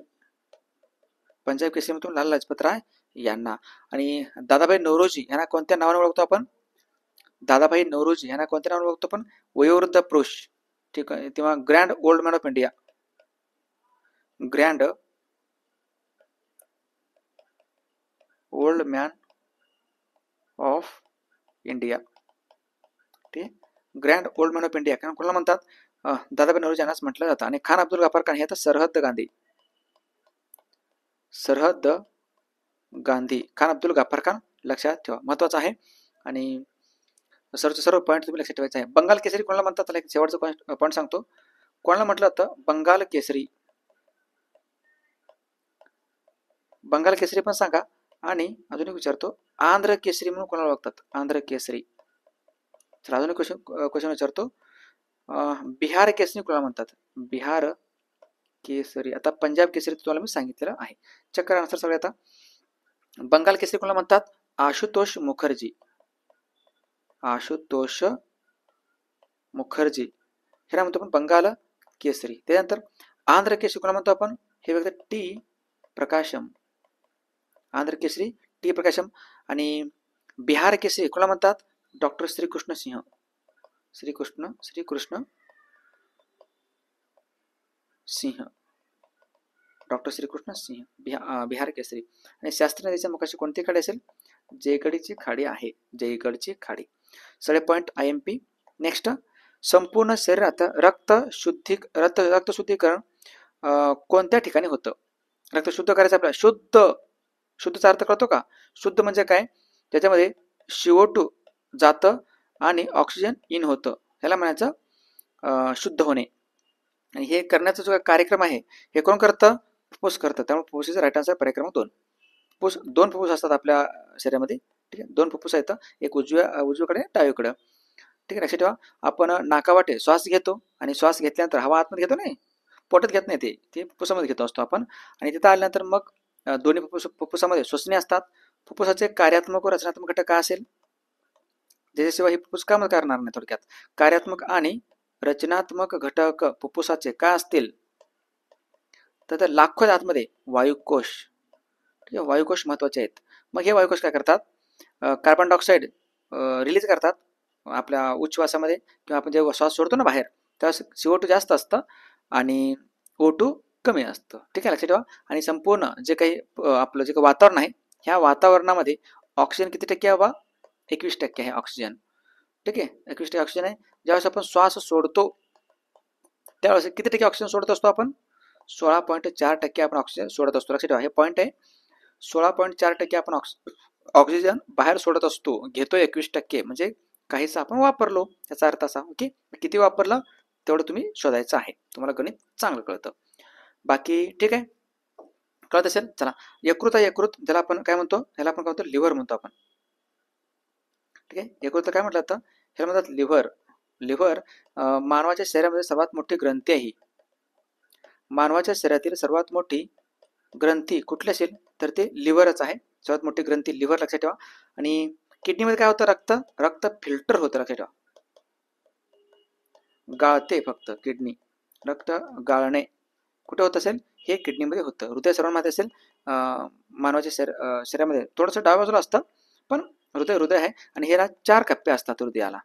पंजाब केसरी म्हणतो लाल लजपत राय यांना. आणि दादाभाई नौरोजी यांना कोणत्या नावाने ओळखतो आपण? दादाभाई नौरोजी यांना कोणत्या नावाने ओळखतो आपण? वयोवृद्ध पुरुष. ठीक आहे, तेव्हा grand old man of India. Grand old man of India. ठीक आहे, grand old man of India कारण कोणाला म्हणतात? दादाभाई नौरोजी यांनाच म्हटलं जातं. आणि खान अब्दुल गफार खान हे आता सरहद्द गांधी. सरहद्द गांधी खान अब्दुल गफार खान लक्षात ठेवा, महत्वाचं आहे. आणि सर्व पॉईंट तुम्ही लक्षात ठेवायचा आहे. बंगाल केसरी कोणाला म्हणतात? त्याला एक शेवटचा पॉईंट सांगतो. कोणाला म्हटलं जातं बंगाल केसरी? बंगाल केसरी पण सांगा. आणि अजून एक विचारतो, आंध्र केसरी म्हणून कोणाला ओळखतात? आंध्र केसरी. चला अजून एक क्वेश्चन विचारतो. बिहार केसरी कोणाला म्हणतात? बिहार केसरी. आता पंजाब केसरी तुम्हाला मी सांगितलेलं आहे. चेक करा आन्सर सगळे. आता बंगाल केसरी कोणाला म्हणतात? आशुतोष मुखर्जी. आशुतोष मुखर्जी हे नाव म्हणतो आपण बंगाल केसरी. त्यानंतर आंध्र केसरी कोणाला म्हणतो आपण? हे व्यक्ती टी प्रकाशम. आंध्र केसरी टी प्रकाशम. आणि बिहार केसरी कोणाला म्हणतात? डॉक्टर श्रीकृष्ण सिंह. श्रीकृष्ण सिंह. डॉक्टर श्रीकृष्ण सिंह बिहार केसरी. आणि शास्त्री नदीच्या मुखाशी कोणती खाडी असेल? जयगडची खाडी आहे. जयगडची खाडी. सगळे पॉईंट IMP. नेक्स्ट, संपूर्ण शरीरात रक्त शुद्धीकरण कोणत्या ठिकाणी होतं? रक्त शुद्ध करायचं आपल्याला. शुद्धचा अर्थ कळतो का? शुद्ध म्हणजे काय? त्याच्यामध्ये CO2 जातं आणि ऑक्सिजन इन होतं. ह्याला म्हणायचं शुद्ध होणे. आणि हे करण्याचा जो कार्यक्रम आहे हे कोण करतं? फुफ्फुस करतं. त्यामुळे फुफ्फुसाचा राईट आन्सर पर्याय क्रमांक 2. दोन फुफ्फुस असतात आपल्या शरीरामध्ये. ठीक आहे, 2 फुफ्फुस आहेत. एक उजवीकडे डावीकडे. ठीक आहे, लक्षात ठेवा. आपण नाकावाटे श्वास घेतो आणि श्वास घेतल्यानंतर हवा आतमध्ये घेतो नाही, पोटात घेत नाही, ते फुफ्फुसामध्ये घेतो असतो आपण. आणि तिथं आल्यानंतर मग दोन्ही फुफ्फुसामध्ये श्वसने असतात. फुफ्फुसाचे कार्यात्मक व रचनात्मक घटक काय असेल? ज्याच्याशिवाय हे फुफ्फुस काम करणार नाही. थोडक्यात कार्यात्मक आणि रचनात्मक घटक फुफ्फुसाचे काय असतील तर लाखो आतमध्ये वायुकोश. ठीक आहे, वायुकोश महत्वाचे आहेत. मग हे वायुकोश काय करतात? कार्बन डायऑक्साईड रिलीज करतात आपल्या उच्छ्वासामध्ये, किंवा आपण जेव्हा श्वास सोडतो ना बाहेर तेव्हा CO2 जास्त असतं आणि O2 कमी असतं. ठीक आहे, लक्षात ठेवा. आणि संपूर्ण जे काही आपलं जे काही वातावरण आहे ह्या वातावरणामध्ये ऑक्सिजन किती टक्के आहे? 21% आहे ऑक्सिजन. ठीक आहे, 21% ऑक्सिजन आहे. ज्यावेळेस आपण श्वास सोडतो त्यावेळेस किती टक्के ऑक्सिजन सोडत असतो आपण? 16.4% आपण ऑक्सिजन सोडत असतो. लक्षात ठेवा, हे पॉईंट आहे. 16.4% आपण ऑक्सिजन बाहेर सोडत असतो. घेतो 21%, म्हणजे काहीच आपण वापरलो याचा अर्थ असा. ओके, किती वापरलं तेवढं तुम्ही शोधायचं आहे. तुम्हाला गणित चांगलं कळतं. बाकी ठीक आहे. कळत असेल. चला, यकृत आहे, यकृत ज्याला आपण काय म्हणतो, ह्याला आपण काय म्हणतो, लिव्हर म्हणतो आपण. ठीक आहे, यकृत काय म्हटलं आता, ह्याला म्हणतात लिव्हर. लिव्हर मानवाच्या शरीरामध्ये सर्वात मोठी ग्रंथी आहे. मानवाच्या शरीरातील सर्वात मोठी ग्रंथी कुठली असेल तर ते लिव्हरच आहे. सर्वात मोठी ग्रंथी लिव्हर, लक्षात ठेवा. आणि किडनीमध्ये काय होतं, रक्त रक्त फिल्टर होतं, लक्षात ठेवा. गाळते फक्त किडनी, रक्त गाळणे कुठे होत असेल, हे किडनीमध्ये होतं. हृदय सर्वांना माहिती असेल मानवाच्या शरीरामध्ये थोडंसं डाव्या बाजूला असतं, पण हृदय हृदय आहे. आणि ह्याला 4 कप्पे असतात हृदयाला.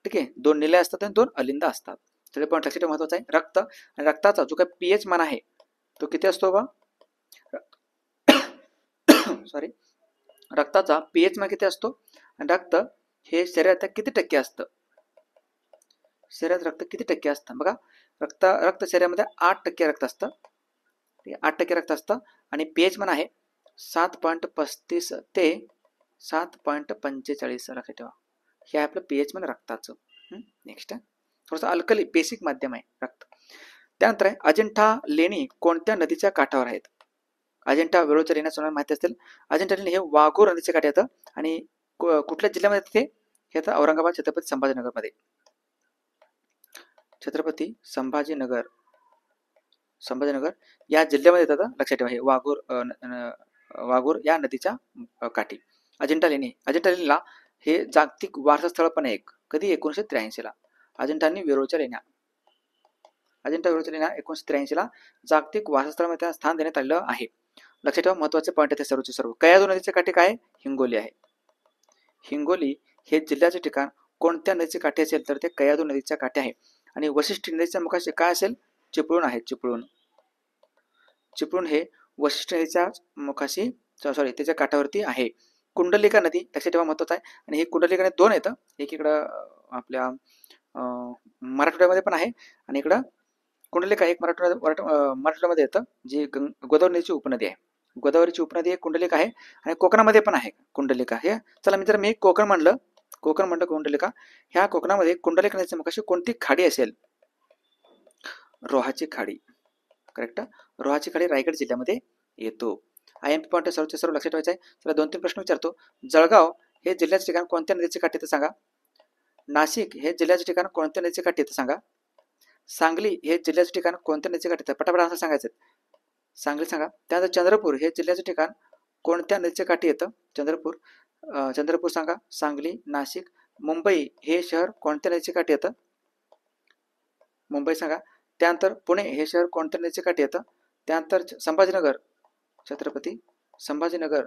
ठीक आहे, 2 निले असतात आणि 2 अलिंद असतात. सगळे पॉईंट लक्षात ठेवणं महत्वाचं आहे. रक्त आणि रक्ताचा जो काही पीएच मान आहे तो किती असतो बा, सॉरी, रक्ताचा पीएच मान किती असतो, आणि रक्त हे शरीरात किती टक्के असतं, शरीरात रक्त किती टक्के असतं बघा. रक्त शरीरामध्ये 8% रक्त असतं, 8% रक्त असतं. आणि पीएच मान आहे 7.35 ते 7.45, लक्षात ठेवा. हे आहे आपलं पीएच मान रक्ताचं. नेक्स्ट आहे थोडंसं अल्कली बेसिक माध्यम आहे रक्त. त्यानंतर आहे अजिंठा लेणी कोणत्या नदीच्या काठावर आहेत. अजिंठा वेरूळच्या लेण्या सोडून माहिती असतील. अजिंठा लेणी हे वाघोर नदीच्या काठी येतं. आणि कुठल्या जिल्ह्यामध्ये ते येतं, औरंगाबाद छत्रपती संभाजीनगर मध्ये. छत्रपती संभाजीनगर या जिल्ह्यामध्ये येतात, लक्षात ठेवा. हे वाघोर या नदीच्या काठी अजिंठा लेणी. अजिंठा लेणीला हे जागतिक वारसा स्थळ पण आहे. कधी, 1983 ला. अजिंठा आणि वेरूळच्या लेण्या, अजिंठा वेरूळच्या लेण्या 1983 ला जागतिक वारसा स्थळामध्ये स्थान देण्यात आलेलं आहे. लक्षात ठेवा, महत्वाचे पॉईंट आहे सर्वचे सर्व. कयाधू नदीच्या काठी काय, हिंगोली आहे. हिंगोली हे जिल्ह्याचे ठिकाण कोणत्या नदीचे काठी असेल तर ते कयाधू नदीच्या काठी आहे. आणि वशिष्ठी नदीच्या मुखाशी काय असेल, चिपळूण आहे. चिपळूण हे वशिष्ठ नदीच्या मुखाशी, सॉरी, त्याच्या काठावरती आहे. कुंडलिका नदी, लक्षात ठेवा, महत्वाचं आहे. आणि हे कुंडलिका नदी 2 येतं, एक इकडं आपल्या मराठवाड्यामध्ये पण आहे, आणि इकडं कुंडलिका एक मराठवाड्यामध्ये येतं, जी गोदावरी नदीची उपनदी आहे. गोदावरीची उपनदी एक कुंडलिका आहे. आणि कोकणामध्ये पण आहे कुंडलिका. हे चला मित्र, मी कोकण म्हणलं कुंडलिका. ह्या कोकणामध्ये कुंडलिका नदीच्या मुखाशी कोणती खाडी असेल, रोहाची खाडी. करेक्ट, रोहाची खाडी रायगड जिल्ह्यामध्ये येतो. IMP पॉईंट सर्वचे सर्व लक्षात ठेवायचं आहे. चला 2-3 प्रश्न विचारतो. जळगाव हे जिल्ह्याचे ठिकाण कोणत्या नदीचे काठी येतं सांगा. नाशिक हे जिल्ह्याचे ठिकाण कोणत्या नदीचे काठी येतं सांगा. सांगली हे जिल्ह्याचे ठिकाण कोणत्या नदीचे काठी येतं, पटापट असं सांगायचं. सांगली सांगा. त्यानंतर चंद्रपूर हे जिल्ह्याचे ठिकाण कोणत्या नदीचे काठी येतं, चंद्रपूर सांगा. सांगली, नाशिक. मुंबई हे शहर कोणत्या नदीचे काठी येतं, मुंबई सांगा. त्यानंतर पुणे हे शहर कोणत्या नदीचे काठी येतं. त्यानंतर संभाजीनगर, छत्रपती संभाजीनगर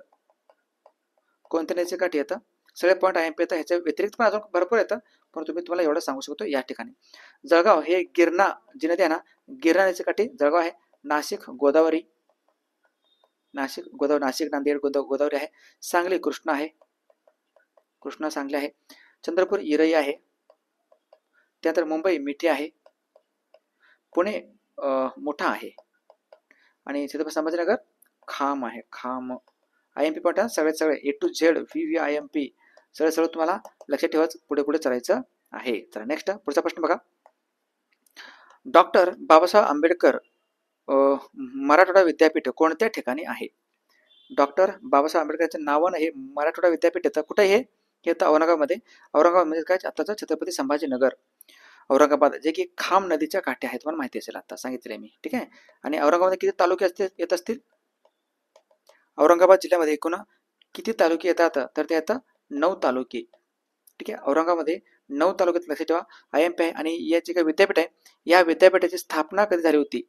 कोणत्या नदीचे काठी येतं. सगळे पॉईंट IMP येतं. ह्याच्या व्यतिरिक्त पण अजून भरपूर येतं, पण तुम्ही तुम्हाला एवढं सांगू शकतो या ठिकाणी. जळगाव हे गिरणा जी नदी आहे ना, गिरणा नदीची काठी जळगाव आहे. नाशिक गोदावरी, नाशिक नांदेड गोदावरी आहे. सांगली कृष्णा आहे, कृष्णा सांगली आहे. चंद्रपूर इरई आहे. त्यानंतर मुंबई मिठी आहे. पुणे मोठा आहे. आणि छत्रपती संभाजीनगर खाम आहे, खाम. IMP पॉईंट सगळे A to Z VVIMP सगळं तुम्हाला लक्षात ठेवायचं, पुढे चालायचं आहे. चला नेक्स्ट पुढचा प्रश्न बघा. डॉक्टर बाबासाहेब आंबेडकर मराठवाडा विद्यापीठ कोणत्या ठिकाणी आहे. डॉक्टर बाबासाहेब आंबेडकरच्या नावानं हे मराठवाडा विद्यापीठ येतं. कुठे हे येतं, औरंगाबादमध्ये. औरंगाबादमध्ये काय, आताचं छत्रपती संभाजीनगर, औरंगाबाद, जे की खाम नदीच्या काठी आहेत, तुम्हाला माहिती असेल, आता सांगितले मी. ठीक आहे. आणि औरंगाबाद किती तालुके येत असतील, औरंगाबाद जिल्ह्यामध्ये एकूण किती तालुके येतात तर ते येतं 9 तालुके. ठीक आहे, औरंगाबादमध्ये 9 तालुक्यात, लक्षात ठेवा. IMP आहे. आणि या जे काही विद्यापीठ आहे, या विद्यापीठाची स्थापना कधी झाली होती,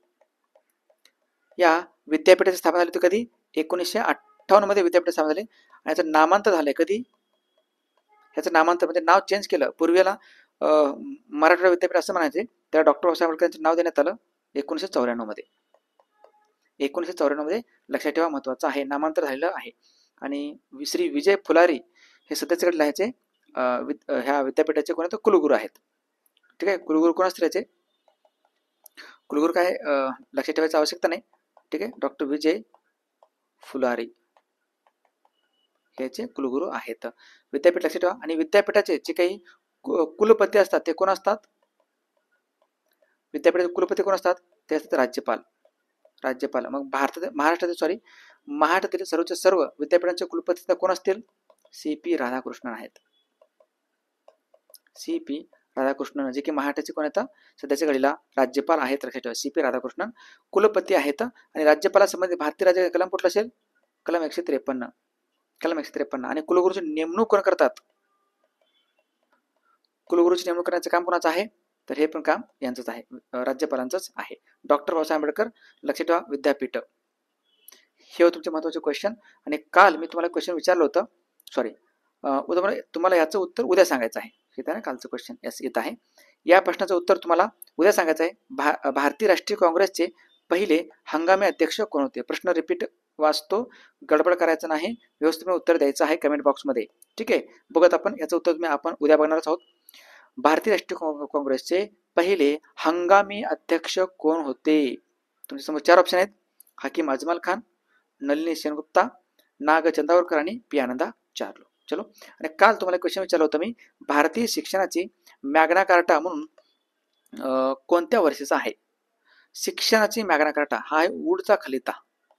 या विद्यापीठाची स्थापना झाली होती कधी, 1958 मध्ये विद्यापीठ स्थापना झाले. आणि याचं नामांतर झालंय कधी, ह्याचं नामांतर म्हणजे नाव चेंज केलं. पूर्वीला मराठवाडा विद्यापीठ असं म्हणायचे, त्या डॉक्टर बाबासाहेब आंबेडकरांचं नाव देण्यात आलं 1994 मध्ये. 1994 मध्ये, लक्षात ठेवा, महत्वाचं आहे, नामांतर झालेलं आहे. आणि श्री विजय फुलारी हे सध्याच्याकडे लिहायचे ह्या विद्यापीठाचे कोण कुलगुरू आहेत. ठीक आहे, कुलगुरू कोण असतील याचे, कुलगुरू काय लक्षात ठेवायची आवश्यकता नाही. ठीक आहे, डॉक्टर विजय फुलारी याचे कुलगुरू आहेत. विद्यापीठ लक्षात ठेवा. आणि विद्यापीठाचे जे काही कुलपती असतात ते कोण असतात, विद्यापीठाचे कुलपती कोण असतात, ते असतात राज्यपाल. राज्यपाल. मग महाराष्ट्रातील सर्व विद्यापीठांचे कुलपती कोण असतील? CP राधाकृष्णन आहेत. CP राधाकृष्णन, जे की महाराष्ट्राचे कोण येतं सध्याच्या घडीला राज्यपाल आहेत. लक्षात ठेवा, CP राधाकृष्णन कुलपती आहेत. आणि राज्यपालासंबंधी भारतीय राज्य कलम कुठलं असेल? कलम 153. कलम 153. आणि कुलगुरूची नेमणूक कोण करतात? कुलगुरूची नेमणूक करण्याचं काम कोणाचं आहे? तर हे पण काम यांचंच आहे, राज्यपालांचंच आहे. डॉक्टर बाबासाहेब आंबेडकर लक्षात ठेवा विद्यापीठ. हे होते तुमचे महत्त्वाचे क्वेश्चन. आणि काल मी तुम्हाला क्वेश्चन विचारलं होतं, सॉरी तुम्हाला याचं उत्तर उद्या सांगायचं आहे. येत आहे ना कालचं क्वेश्चन? यस, येत आहे. या प्रश्नाचं उत्तर तुम्हाला उद्या सांगायचं आहे. भारतीय राष्ट्रीय काँग्रेसचे पहिले हंगामी अध्यक्ष कोण होते? प्रश्न रिपीट वाचतो, गडबड करायचं नाही, व्यवस्थितपणे उत्तर द्यायचं आहे कमेंट बॉक्समध्ये. ठीक आहे, बघत आपण याचं उत्तर आपण उद्या बघणारच आहोत. भारतीय राष्ट्रीय काँग्रेसचे पहिले हंगामी अध्यक्ष कोण होते? तुमच्यासमोर 4 ऑप्शन आहेत: हाकीम अजमल खान, नलिनी सेनगुप्ता, नाग चंदावरकर आणि पी आनंदा चार्लो. चलो, आणि काल तुम्हाला क्वेश्चन विचारलं होतं मी, भारतीय शिक्षणाची मॅग्ना कार्टा म्हणून कोणत्या वर्षीचा आहे? शिक्षणाची मॅग्ना कार्टा हा आहे वूडचा खलिता.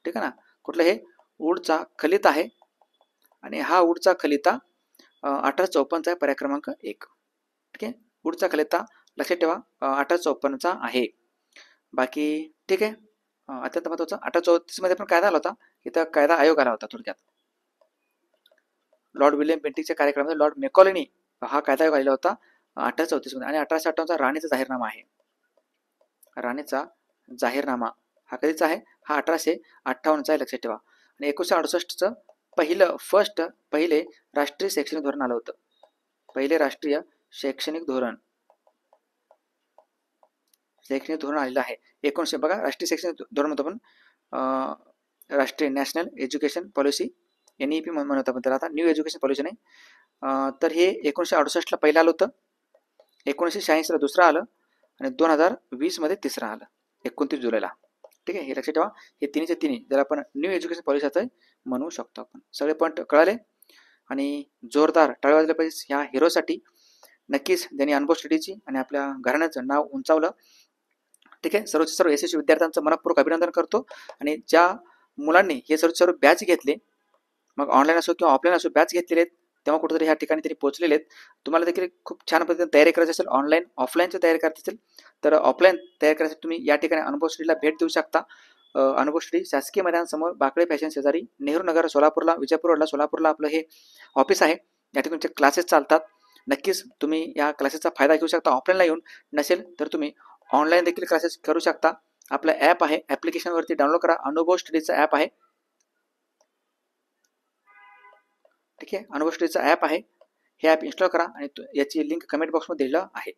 ठीक आहे ना, कुठलं हे? वूडचा खलिता आहे. आणि हा वूडचा खलिता 1854चा आहे, पर्याय क्रमांक 1. ठीक आहे, वूडचा खलिता लक्षात ठेवा 1854चा आहे. बाकी ठीक आहे, अत्यंत महत्वाचं 1834 मध्ये पण कायदा आला होता, इथं कायदा आयोग आला होता. थोडक्यात लॉर्ड विल्यम बेंटिकच्या कार्यक्रमामध्ये लॉर्ड मेकॉलेनी हा कायदा आयोग आलेला होता 1834 मध्ये. आणि 1858चा राणीचा जाहीरनामा आहे. राणीचा जाहीरनामा हा कधीचा आहे? हा 1858चा आहे, लक्षात ठेवा. आणि 1968चं पहिले राष्ट्रीय शैक्षणिक धोरण आलं होतं. पहिले राष्ट्रीय शैक्षणिक धोरण आलेलं आहे 1900. बघा, राष्ट्रीय शैक्षणिक धोरण म्हणतो आपण राष्ट्रीय नॅशनल एज्युकेशन पॉलिसी, NEP म्हणतो आपण त्याला, आता न्यू एज्युकेशन पॉलिसी नाही. तर हे 1968ला पहिलं आलं होतं, 1986ला दुसरं आलं, आणि 2020 मध्ये तिसरं आलं 29 जुलैला. ठीक आहे, हे लक्षात ठेवा. हे तिन्ही ज्याला आपण न्यू एज्युकेशन पॉलिसी म्हणू शकतो आपण. सगळे पॉईंट कळाले? आणि जोरदार टाळ्या वाजल्या पाहिजे ह्या हिरोसाठी. नक्कीच त्यांनी अनुभव स्टडीची आणि आपल्या घराण्याचं नाव उंचावलं. ठीक आहे, सर्व यशस्वी विद्यार्थ्यांचं मनपूर्वक अभिनंदन करतो. आणि ज्या मुलांनी हे सर्व बॅच घेतले, मग ऑनलाईन असो किंवा ऑफलाईन असो बॅच घेतलेले आहेत, तेव्हा कुठेतरी ह्या ठिकाणी तरी पोहोचलेले आहेत. तुम्हाला देखील खूप छान पद्धतीने तयारी करायची असेल, ऑनलाईन ऑफलाईनची तयारी करायची असेल, तर ऑफलाईन तयारी करायसाठी तुम्ही या ठिकाणी अनुभव स्टडीला भेट देऊ शकता. अनुभव स्टडी शासकीय मैदानासमोर बाकळे फॅशन शेजारी, नेहरू नगर, सोलापूरला, विजयपूर रोडला सोलापूरला आपलं हे ऑफिस आहे. या ठिकाणी तुमचे क्लासेस चालतात. नक्कीच तुम्ही या क्लासेसचा फायदा घेऊ शकता. ऑफलाईनला येऊन नसेल तर तुम्ही ऑनलाईन देखील क्लासेस करू शकता. आपलं ॲप आहे, ॲप्लिकेशनवरती डाउनलोड करा, अनुभव स्टडीचं ॲप आहे. ठीक आहे, अनुभव स्टडीचं ॲप आहे, हे ॲप इन्स्टॉल करा आणि याची लिंक कमेंट बॉक्समध्ये दिलेलं आहे.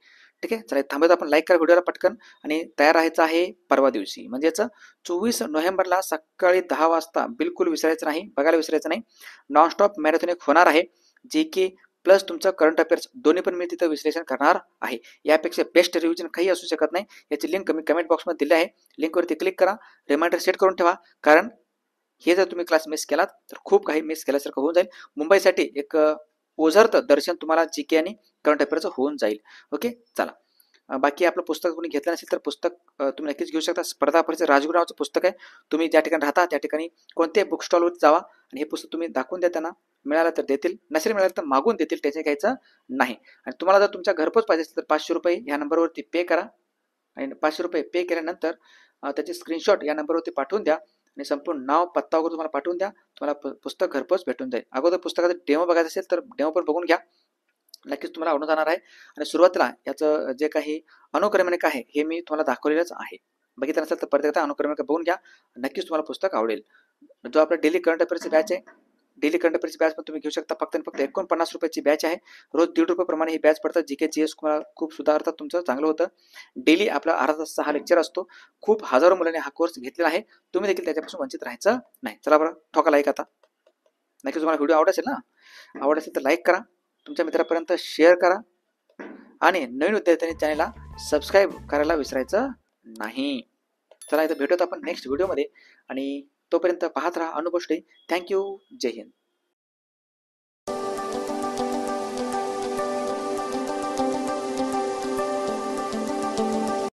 ठीक आहे, चला थांबत आपण लाईक करा व्हिडिओला पटकन. आणि तयार राहायचं आहे परवा दिवशी, म्हणजेच 24 नोव्हेंबरला सकाळी 10 वाजता. बिलकुल विसरायचं नाही, बघायला विसरायचं नाही. नॉनस्टॉप मॅरेथॉन एक होणार आहे, जे की प्लस तुमचं करंट अफेअर्स दोन्ही पण मी तिथं विश्लेषण करणार आहे. यापेक्षा बेस्ट रिव्हिजन काही असू शकत नाही. याची लिंक मी कमेंट बॉक्समध्ये दिली आहे, लिंकवरती क्लिक करा, रिमाइंडर सेट करून ठेवा. कारण हे जर तुम्ही क्लास मिस केलात तर खूप काही मिस केल्यासारखं होऊन जाईल. मुंबईसाठी एक ओझरत दर्शन तुम्हाला GK आणि करंट अफेअरचं होऊन जाईल. ओके, चला. बाकी आपलं पुस्तक कोणी घेतलं नसेल तर पुस्तक तुम्ही नक्कीच घेऊ शकता. स्पर्धा परीक्षा राजगुरू नावाचं पुस्तक आहे. तुम्ही ज्या ठिकाणी राहता त्या ठिकाणी कोणत्याही बुक स्टॉलवरती जावा आणि हे पुस्तक तुम्ही दाखवून द्या त्यांना. मिळालं तर देतील, नसेल मिळालं तर मागून देतील, टेन्शन घ्यायचं नाही. आणि तुम्हाला जर तुमच्या घरपोच पाहिजे असेल तर 500 रुपये ह्या नंबरवरती पे करा. आणि 500 रुपये पे केल्यानंतर त्याची स्क्रीनशॉट या नंबरवरती पाठवून द्या आणि संपूर्ण नाव पत्ता वगैरे तुम्हाला पाठवून द्या. तुम्हाला पुस्तक घरपोच भेटून जाईल. अगोदर पुस्तकाचा डेमो बघायचा असेल तर डेमो पण बघून घ्या, नक्कीच तुम्हाला आवडून जाणार आहे. आणि सुरुवातीला याचं जे काही अनुक्रमणिक आहे हे मी तुम्हाला दाखवलेलंच आहे. बघितलं नसेल तर परत एकदा अनुक्रमणिक बघून घ्या, नक्कीच तुम्हाला पुस्तक आवडेल. जो आपला डेली करंट अफेअरची बॅच आहे, डेली करंट अफेअरची बॅच पण तुम्ही घेऊ शकता. फक्त 49 रुपयाची बॅच आहे. रोज 1.5 रुपये प्रमाणे ही बॅच पडतात. GK GS खूप सुधारतात, तुमचं चांगलं होतं. डेली आपला अर्धा तासचा हा लेक्चर असतो. खूप हजारो मुलांनी हा कोर्स घेतलेला आहे. तुम्ही देखील त्याच्यापासून वंचित राहायचं नाही. चला बरं, ठोका लाईक आता. नक्कीच तुम्हाला व्हिडिओ आवड असेल ना, आवड असेल तर लाईक करा, तुमच्या मित्रापर्यंत शेअर करा आणि नवीन विद्यार्थ्यांनी चॅनलला सबस्क्राईब करायला विसरायचं नाही. चला, इथं भेटूत आपण नेक्स्ट व्हिडिओमध्ये आणि तोपर्यंत पाहत राहा अनुभव स्टडी. थँक्यू, जय हिंद.